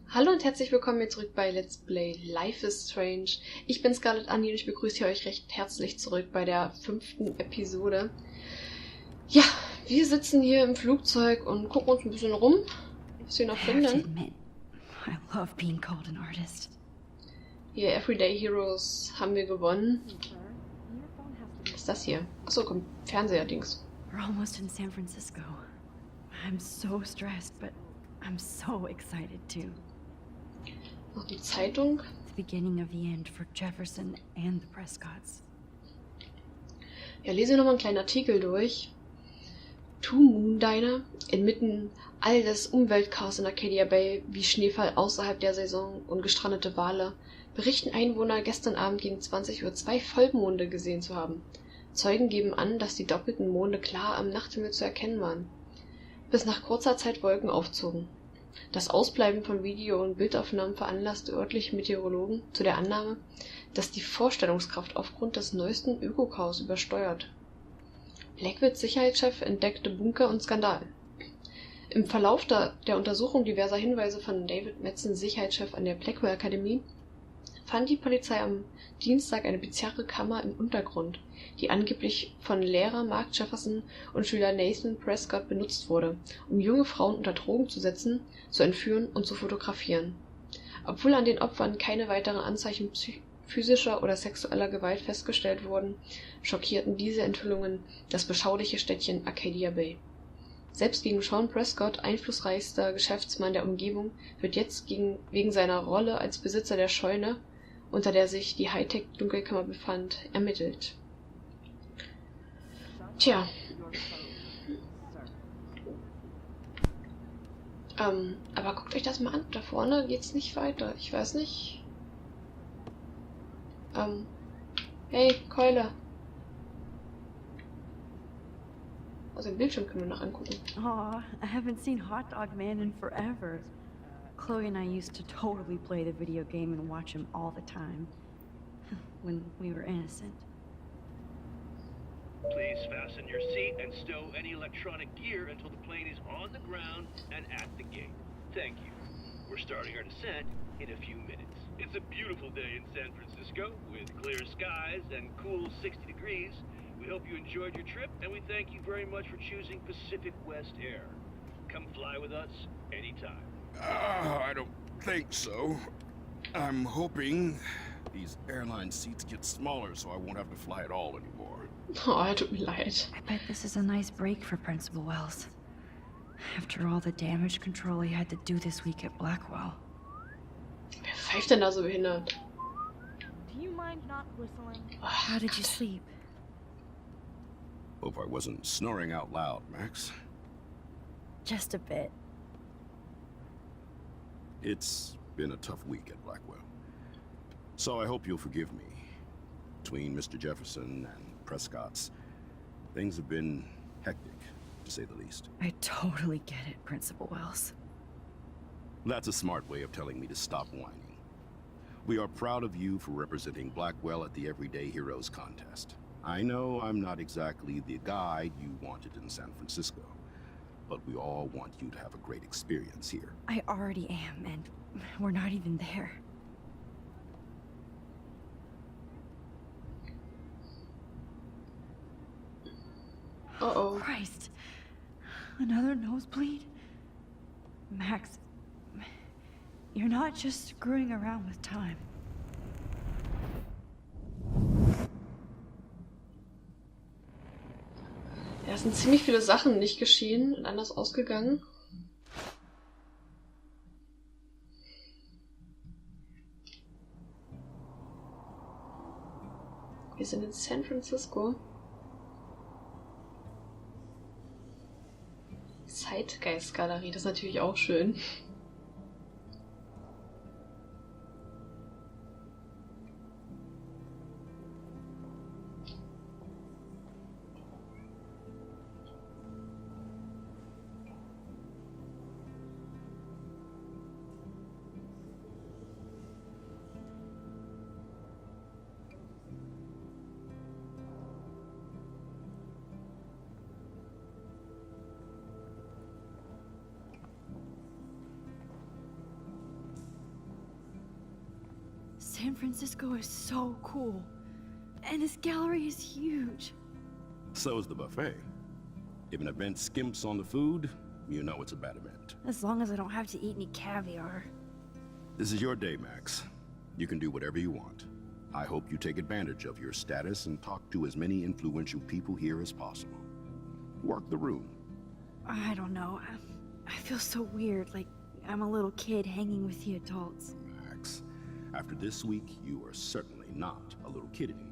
Hallo und herzlich willkommen hier zurück bei Let's Play Life is Strange. Ich bin Scarlett Annie und ich begrüße euch recht herzlich zurück bei der 5. Episode. Ja, wir sitzen hier im Flugzeug und gucken uns ein bisschen rum, was wir noch finden. I love being called an artist. Hier, Everyday Heroes haben wir gewonnen. Was ist das hier? Achso, kommt Fernseher-Dings. We're almost in San Fransisco. I'm so stressed, but I'm so excited too. Noch die Zeitung. The beginning of the end for Jefferson and the Prescotts. Ja, lese ich nochmal einen kleinen Artikel durch. Two Moon Diner. Inmitten all des Umweltchaos in Arcadia Bay, wie Schneefall außerhalb der Saison und gestrandete Wale, berichten Einwohner, gestern Abend gegen 20 Uhr 2 Vollmonde gesehen zu haben. Zeugen geben an, dass die doppelten Monde klar am Nachthimmel zu erkennen waren, bis nach kurzer Zeit Wolken aufzogen. Das Ausbleiben von Video- und Bildaufnahmen veranlasste örtliche Meteorologen zu der Annahme, dass die Vorstellungskraft aufgrund des neuesten Ökochaos übersteuert. Blackwoods Sicherheitschef entdeckte Bunker und Skandal. Im Verlauf der Untersuchung diverser Hinweise von David Madsen, Sicherheitschef an der Blackwell Akademie, fand die Polizei am Dienstag eine bizarre Kammer im Untergrund, die angeblich von Lehrer Mark Jefferson und Schüler Nathan Prescott benutzt wurde, um junge Frauen unter Drogen zu setzen, zu entführen und zu fotografieren. Obwohl an den Opfern keine weiteren Anzeichen physischer oder sexueller Gewalt festgestellt wurden, schockierten diese Enthüllungen das beschauliche Städtchen Arcadia Bay. Selbst gegen Sean Prescott, einflussreichster Geschäftsmann der Umgebung, wird jetzt wegen seiner Rolle als Besitzer der Scheune, unter der sich die Hightech-Dunkelkammer befand, ermittelt. Tja. Aber guckt euch das mal an. Da vorne geht's nicht weiter. Ich weiß nicht. Hey, Keule. Also den Bildschirm können wir noch angucken. Aw, I haven't seen Hot Dog Man in forever. Chloe and I used to totally play the video game and watch him all the time. When we were innocent. Please fasten your seat and stow any electronic gear until the plane is on the ground and at the gate. Thank you. We're starting our descent in a few minutes. It's a beautiful day in San Francisco with clear skies and cool 60 degrees. We hope you enjoyed your trip and we thank you very much for choosing Pacific West Air. Come fly with us anytime. I don't think so. I'm hoping these airline seats get smaller so I won't have to fly at all anymore. Oh, tut mir leid. I bet this is a nice break for Principal Wells. After all the damage control he had to do this week at Blackwell. Wer pfeift denn da so behindert? Do you mind not whistling? Oh, How did you Gott. sleep? Hope I wasn't snoring out loud, Max. Just a bit. It's been a tough week at Blackwell. So I hope you'll forgive me. Between Mr. Jefferson and Prescott's, things have been hectic, to say the least. I totally get it, Principal Wells. That's a smart way of telling me to stop whining. We are proud of you for representing Blackwell at the Everyday Heroes contest. I know I'm not exactly the guide you wanted in San Francisco, but we all want you to have a great experience here. I already am, and we're not even there. Oh. Christ. Another nosebleed? Max, you're not just screwing around with time. Ja, es sind ziemlich viele Sachen nicht geschehen und anders ausgegangen. Wir sind in San Francisco. Zeitgeistgalerie, das ist natürlich auch schön. San Francisco is so cool. And this gallery is huge. So is the buffet. If an event skimps on the food, you know it's a bad event. As long as I don't have to eat any caviar. This is your day, Max. You can do whatever you want. I hope you take advantage of your status and talk to as many influential people here as possible. Work the room. I don't know. I feel so weird, like I'm a little kid hanging with the adults. Max, after this week, you are certainly not a little kid anymore.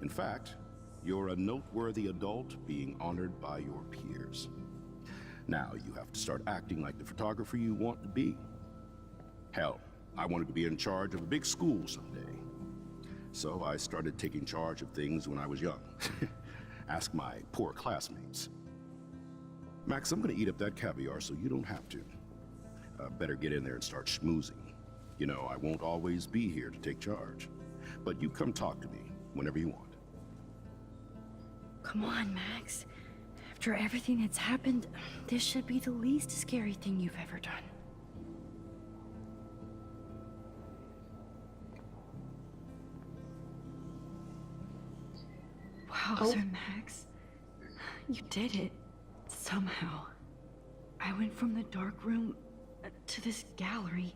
In fact, you're a noteworthy adult being honored by your peers. Now you have to start acting like the photographer you want to be. Hell, I wanted to be in charge of a big school someday. So I started taking charge of things when I was young. Ask my poor classmates. Max, I'm gonna eat up that caviar so you don't have to. Better get in there and start schmoozing. You know, I won't always be here to take charge. But you come talk to me whenever you want. Come on, Max. After everything that's happened, this should be the least scary thing you've ever done. Wow, Oh. Sir Max. You did it. Somehow. I went from the dark room to this gallery.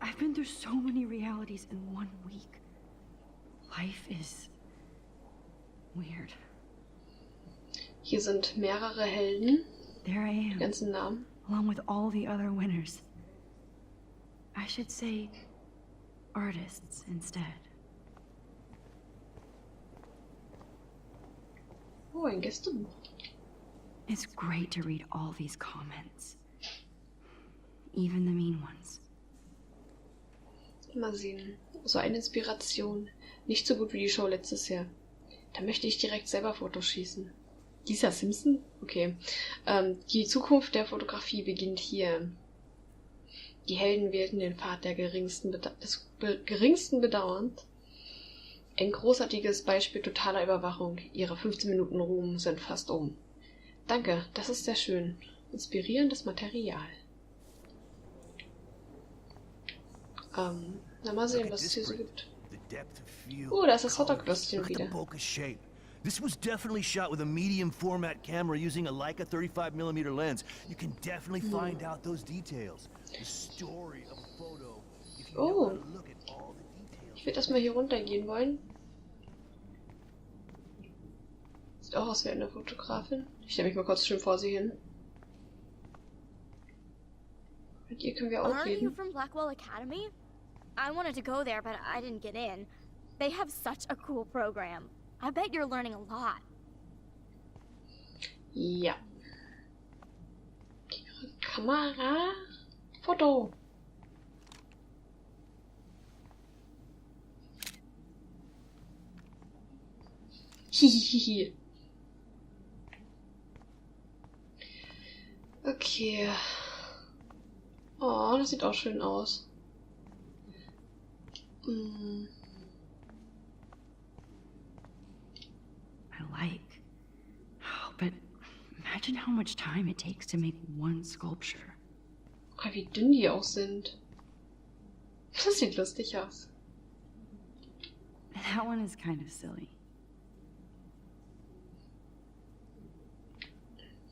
I've been through so many realities in 1 week. Life is weird. Hier sind mehrere Helden. There I am, Ganzen Namen. along with all the other winners. I should say artists instead. Oh, ein Gästebuch. It's great to read all these comments. Even the mean ones. Mal sehen. So eine Inspiration. Nicht so gut wie die Show letztes Jahr. Da möchte ich direkt selber Fotos schießen. Dieser Simpson? Okay. Die Zukunft der Fotografie beginnt hier. Die Helden wählten den Pfad des geringsten Bedauerns. Ein großartiges Beispiel totaler Überwachung. Ihre 15 Minuten Ruhm sind fast um. Danke, das ist sehr schön. Inspirierendes Material. Na mal sehen, was es hier so gibt. Oh, da ist das Hotdog-Würstchen wieder. This was definitely shot with a medium format camera using a Leica 35mm lens. You can definitely find out those details. The story of a photo. If you know how to look at all the details. Ich würde erstmal hier runtergehen wollen. Sieht auch aus wie eine Fotografin. Ich stelle mich mal kurz schön vor sie hin. Mit ihr können wir auch Aren't you reden. from Blackwell Academy? I wanted to go there, but I didn't get in. They have such a cool program. I bet you're learning a lot. Ja. Ihre Kamera. Foto. Hihihihi. Okay. Oh, das sieht auch schön aus. Hm. I like. Oh, but imagine how much time it takes to make one sculpture. Guck mal, wie dünn die auch sind. Das sieht lustig aus. That one is kind of silly.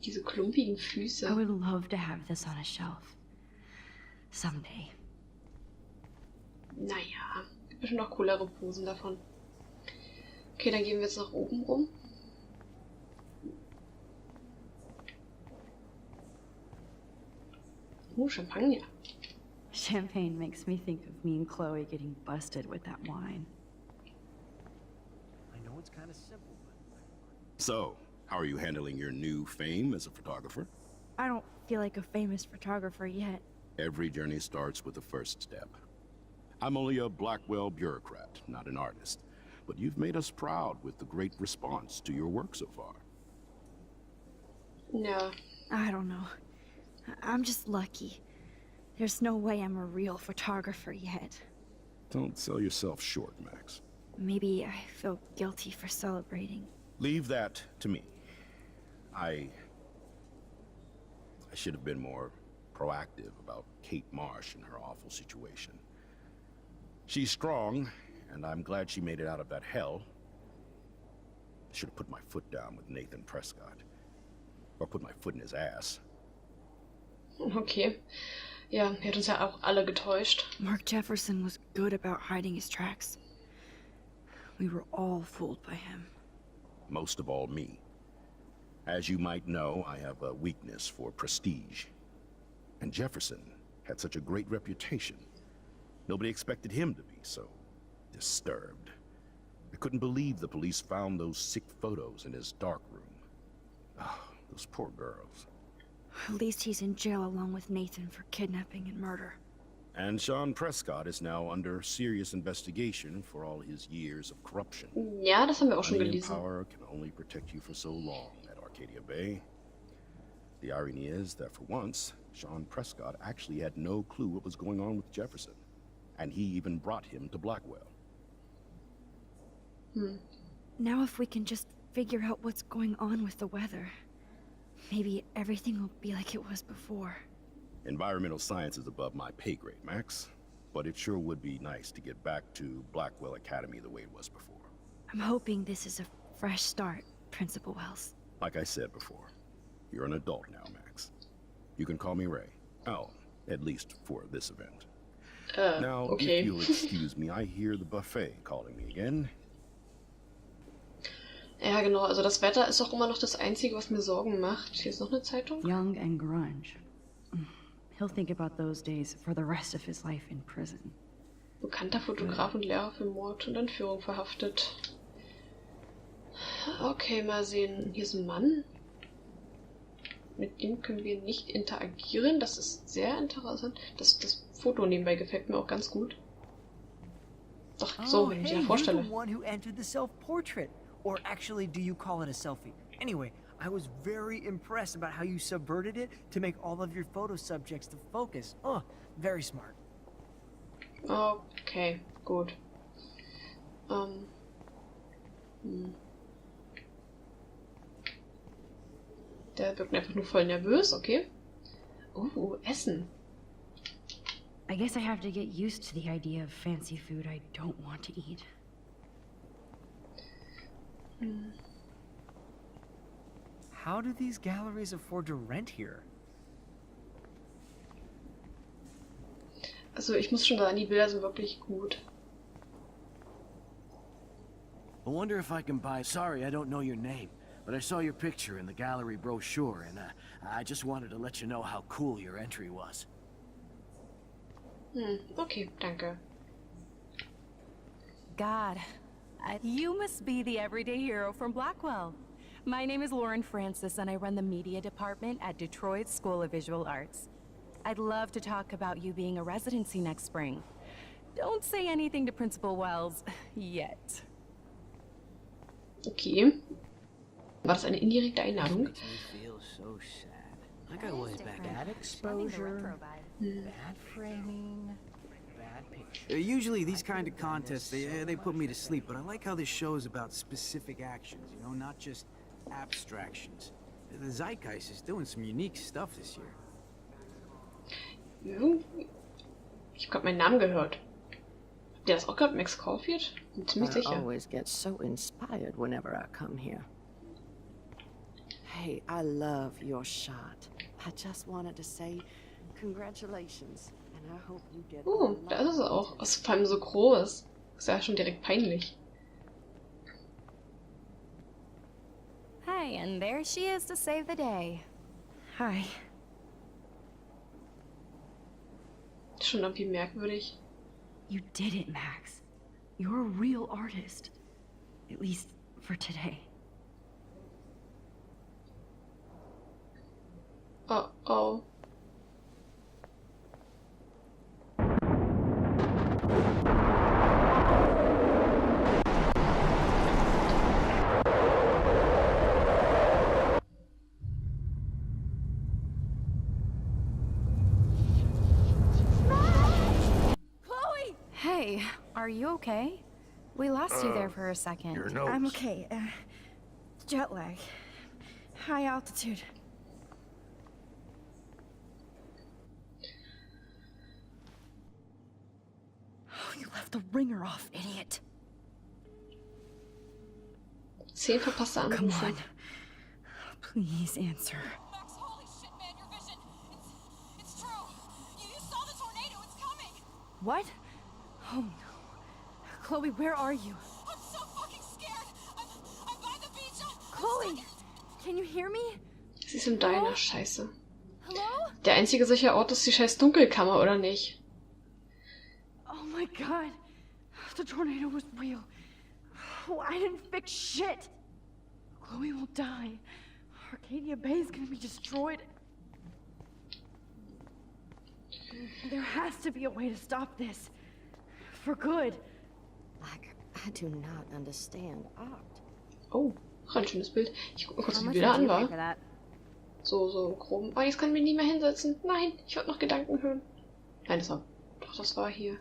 Diese klumpigen Füße. I would love to have this on a shelf. Someday. Naja, gibt bestimmt noch coolere Posen davon. Okay, dann gehen wir jetzt nach oben rum. Champagner. Champagne makes me think of me and Chloe getting busted with that wine. I know it's kind of simple, but So, how are you handling your new fame as a photographer? I don't feel like a famous photographer yet. Every journey starts with the first step. I'm only a Blackwell bureaucrat, not an artist. But you've made us proud with the great response to your work so far. Ja, I don't know. I'm just lucky. There's no way I'm a real photographer yet. Don't sell yourself short, Max. Maybe I feel guilty for celebrating. Leave that to me. I should have been more proactive about Kate Marsh and her awful situation. She's strong, and I'm glad she made it out of that hell. I should have put my foot down with Nathan Prescott. Or put my foot in his ass. Okay. Ja, er hat uns ja auch alle getäuscht. Mark Jefferson was good about hiding his tracks. We were all fooled by him. Most of all, me. As you might know, I have a weakness for prestige. And Jefferson had such a great reputation. Nobody expected him to be so disturbed. I couldn't believe the police found those sick photos in his dark room. Oh, those poor girls. At least he's in jail along with Nathan for kidnapping and murder. And Sean Prescott is now under serious investigation for all his years of corruption. Ja, das haben wir auch schon Money and gelesen. power can only protect you for so long at Arcadia Bay. The irony is that for once, Sean Prescott actually had no clue what was going on with Jefferson. And he even brought him to Blackwell. Now if we can just figure out what's going on with the weather, maybe everything will be like it was before. Environmental science is above my pay grade, Max. But it sure would be nice to get back to Blackwell Academy the way it was before. I'm hoping this is a fresh start, Principal Wells. Like I said before, you're an adult now, Max. You can call me Ray. Oh, at least for this event. Now, okay. if you'll excuse me, I hear the buffet calling me again. Ja, genau. Also das Wetter ist auch immer noch das Einzige, was mir Sorgen macht. Hier ist noch eine Zeitung. Young and grunge. He'll think about those days for the rest of his life in prison. Bekannter Fotograf und Lehrer für Mord und Entführung verhaftet. Okay, mal sehen. Hier ist ein Mann. Mit dem können wir nicht interagieren. Das ist sehr interessant. Das Foto nebenbei gefällt mir auch ganz gut. Doch, so, wenn ich mir das vorstelle. You're the one who entered the self-portrait. Or actually, do you call it a selfie? Anyway, I was very impressed about how you subverted it to make all of your photo subjects the focus. Oh, very smart. Okay, gut. Der wirkt einfach nur voll nervös, okay. Essen. I guess I have to get used to the idea of fancy food I don't want to eat. How do these galleries afford to rent here? Also ich muss schon sagen, die Bilder sind wirklich gut. I wonder if I can buy... Sorry, I don't know your name, but I saw your picture in the gallery brochure, and I just wanted to let you know how cool your entry was. Okay, danke. God, you must be the everyday hero from Blackwell. My name is Lauren Francis, and I run the media department at Detroit's School of Visual Arts. I'd love to talk about you being a residency next spring. Don't say anything to Principal Wells yet. Okay. War das eine indirekte Einladung? Makes me feel so sad. Like I was back at exposure, bad framing, bad picture. Usually these kind of contests, they put me to sleep, but I like how this show is about specific actions, you know, not just abstractions. The Zeitgeist is doing some unique stuff this year. Ich hab grad meinen Namen gehört. Habt ihr das auch gehört, Max Caulfield? Bin ziemlich I sicher. always get so inspired whenever I come here. Hey, I love your shot. I just wanted to say congratulations, and I hope you get. Da ist es auch. Es ist vor allem so groß. Ist ja schon direkt peinlich. Hi, and there she is to save the day. Hi. Schon irgendwie merkwürdig. You did it, Max. You're a real artist. At least for today. Oh. Hey, are you okay? We lost you there for a second. Your nose. I'm okay. Jet lag. High altitude. Oh, you left the ringer off, idiot. 10 verpasste Come Anrufe. on. Please answer. Max, holy shit, man, your vision. It's true. You saw the tornado. It's coming. What? Oh no. Chloe, where are you? I'm so fucking scared. I'm by the beach. Chloe! Can you hear me? Sie ist im Diner. Scheiße. Hello? Der einzige sichere Ort ist die scheiß Dunkelkammer, oder nicht? Oh my god. The tornado was real. Oh, I didn't fix shit. Chloe will die. Arcadia Bay is gonna be destroyed. There has to be a way to stop this. For good. I do not understand art. Oh, ein schönes Bild. Ich guck mal kurz, How wie much Bilder did an you pay war. for that? So im Groben. Oh, jetzt kann ich mich nie mehr hinsetzen. Nein, ich wollte noch Gedanken hören. Nein, das war... Doch, das war hier.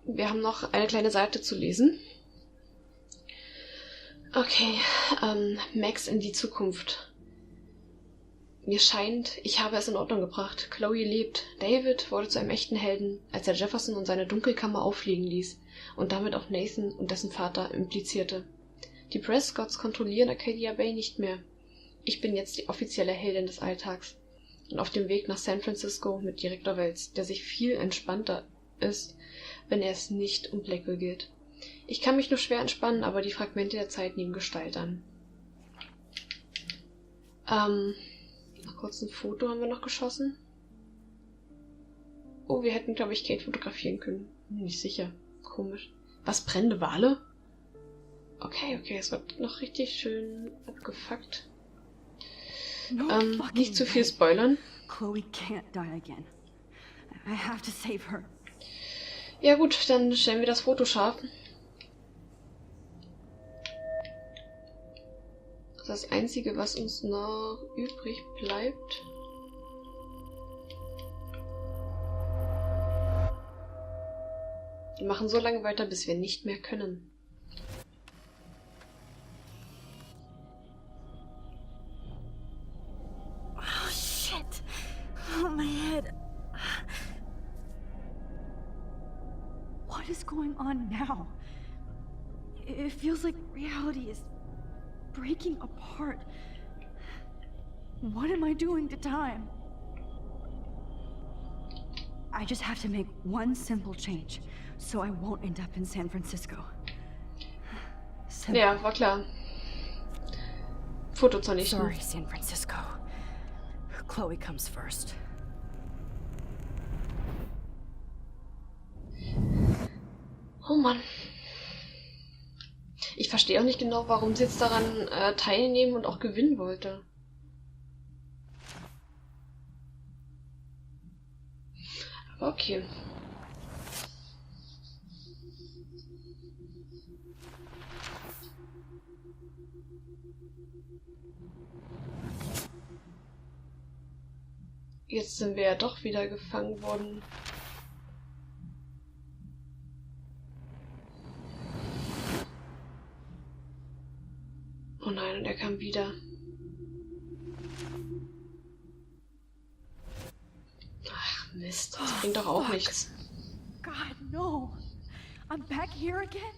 Wir haben noch eine kleine Seite zu lesen. Okay, Max in die Zukunft. Mir scheint, ich habe es in Ordnung gebracht. Chloe lebt. David wurde zu einem echten Helden, als er Jefferson und seine Dunkelkammer auffliegen ließ und damit auch Nathan und dessen Vater implizierte. Die Prescotts kontrollieren Arcadia Bay nicht mehr. Ich bin jetzt die offizielle Heldin des Alltags und auf dem Weg nach San Francisco mit Direktor Wells, der sich viel entspannter ist, wenn er es nicht um Blackwell geht. Ich kann mich nur schwer entspannen, aber die Fragmente der Zeit nehmen Gestalt an. Noch kurz ein Foto haben wir noch geschossen. Oh, wir hätten, glaube ich, Kate fotografieren können. Nicht sicher. Komisch. Was, brennende Wale? Okay, es wird noch richtig schön abgefuckt. Nicht zu viel spoilern. Chloe can't die again. I have to save her. Ja gut, dann stellen wir das Foto scharf. Das Einzige, was uns noch übrig bleibt. Wir machen so lange weiter, bis wir nicht mehr können. Oh shit! Oh, my head. What is going on now? It feels like reality is breaking apart. What am I doing to time? I just have to make one simple change, so I won't end up in San Francisco. Simple. Ja, war klar. Foto zwar nicht. Sorry, San Francisco. Chloe comes first. Oh Mann. Ich verstehe auch nicht genau, warum sie jetzt daran teilnehmen und auch gewinnen wollte. Aber okay. Jetzt sind wir ja doch wieder gefangen worden. Oh nein, und er kam wieder. Ach Mist, das bringt doch auch nichts. God, no. I'm back here again?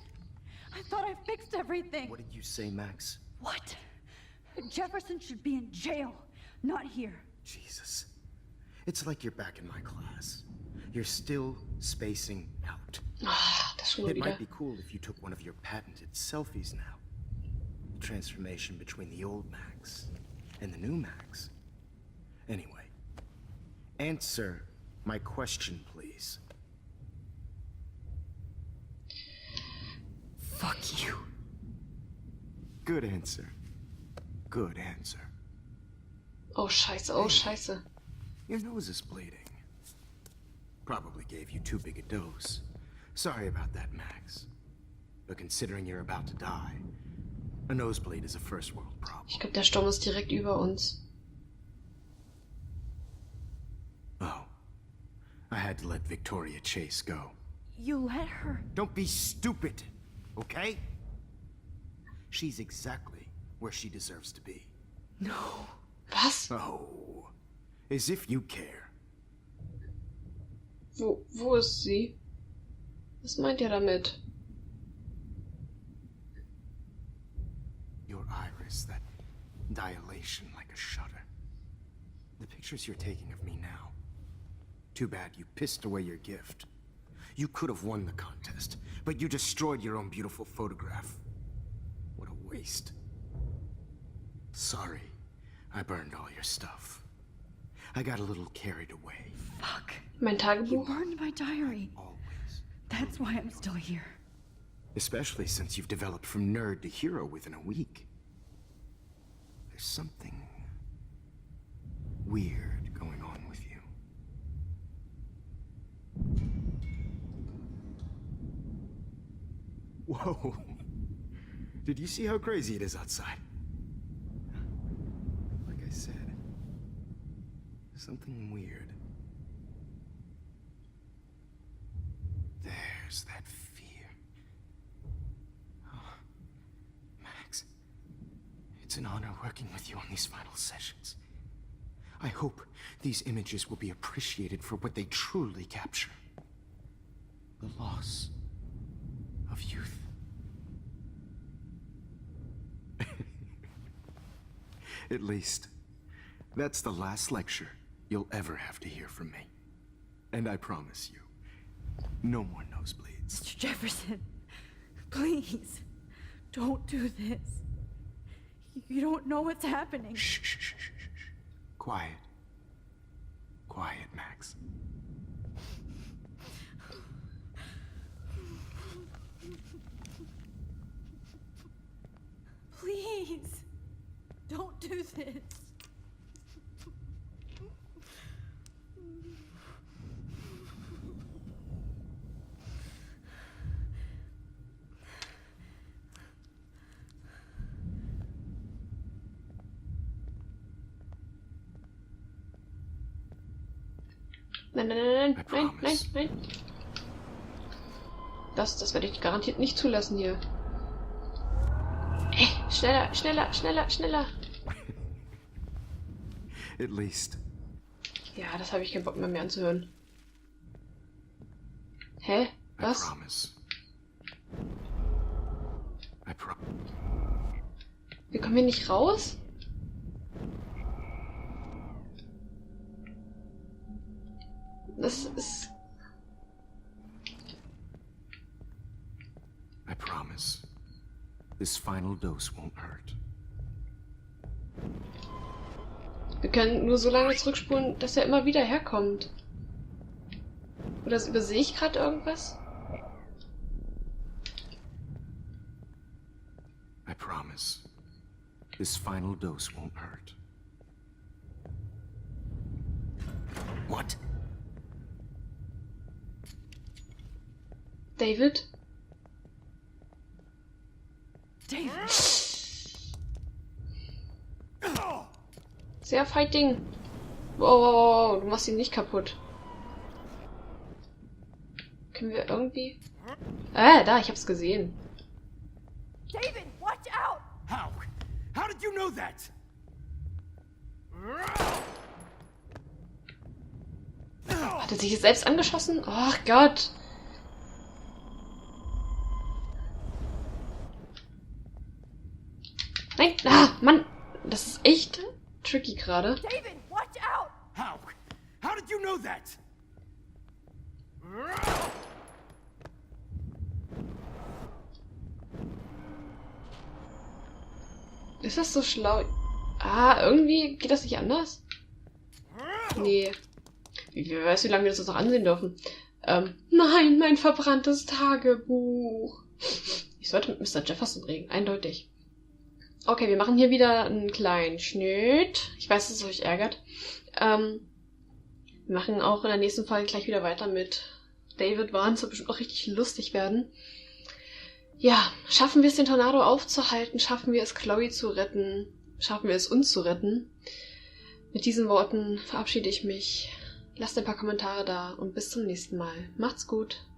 I thought I fixed everything. What did you say, Max? What? Jefferson should be in jail, not here. Jesus. It's like you're back in my class. You're still spacing out. Ah, das schon It wieder. might be cool if you took one of your patented selfies now. The transformation between the old Max and the new Max. Anyway, answer my question, please. Fuck you. Good answer. Good answer. Oh scheiße, oh scheiße. Your nose is bleeding. Probably gave you too big a dose. Sorry about that, Max. But considering you're about to die, a nosebleed is a first world problem. Ich glaube, der Sturm ist direkt über uns. Oh. I had to let Victoria Chase go. You let her... Don't be stupid, okay? She's exactly where she deserves to be. No. Was? Oh. As if you care. Wo ist sie? Was meint ihr damit? Your iris, that dilation like a shutter. The pictures you're taking of me now. Too bad you pissed away your gift. You could have won the contest, but you destroyed your own beautiful photograph. What a waste. Sorry, I burned all your stuff. I got a little carried away. Fuck. Mein You Tagebuch? burned my diary. Always. That's why I'm still here. Especially since you've developed from nerd to hero within a week. There's something weird going on with you. Whoa. Did you see how crazy it is outside? Like I said, something weird. There's that fear. Oh, Max, it's an honor working with you on these final sessions. I hope these images will be appreciated for what they truly capture. The loss of youth. At least, that's the last lecture you'll ever have to hear from me. And I promise you, no more nosebleeds. Mr. Jefferson, please, don't do this. You don't know what's happening. Shh, shh, shh, shh, shh. Quiet. Quiet, Max. Please, don't do this. Nein. Das werde ich garantiert nicht zulassen hier. Ey, schneller. At least. Ja, das habe ich keinen Bock mehr anzuhören. Hä? Was? I promise. Wir kommen hier nicht raus? Das ist... I promise. This final dose won't hurt. Wir können nur so lange zurückspulen, dass er immer wieder herkommt. Oder übersehe ich gerade irgendwas? I promise. This final dose won't hurt. What? David? Sehr Fighting. Wow, du machst ihn nicht kaputt. Können wir irgendwie... da, ich hab's gesehen. David, watch out! How? How did you know that? Hat er sich jetzt selbst angeschossen? Ach Gott. Nein, Mann. Das ist echt tricky gerade. David, watch out! How? How did you know that? Ist das so schlau? Irgendwie geht das nicht anders? Nee. Wer weiß, wie lange wir das noch ansehen dürfen. Nein, mein verbranntes Tagebuch. Ich sollte mit Mr. Jefferson reden, eindeutig. Okay, wir machen hier wieder einen kleinen Schnitt. Ich weiß, dass es euch ärgert. Wir machen auch in der nächsten Folge gleich wieder weiter mit David Vaughn. Das wird bestimmt auch richtig lustig werden. Ja, schaffen wir es, den Tornado aufzuhalten? Schaffen wir es, Chloe zu retten? Schaffen wir es, uns zu retten? Mit diesen Worten verabschiede ich mich. Lasst ein paar Kommentare da und bis zum nächsten Mal. Macht's gut.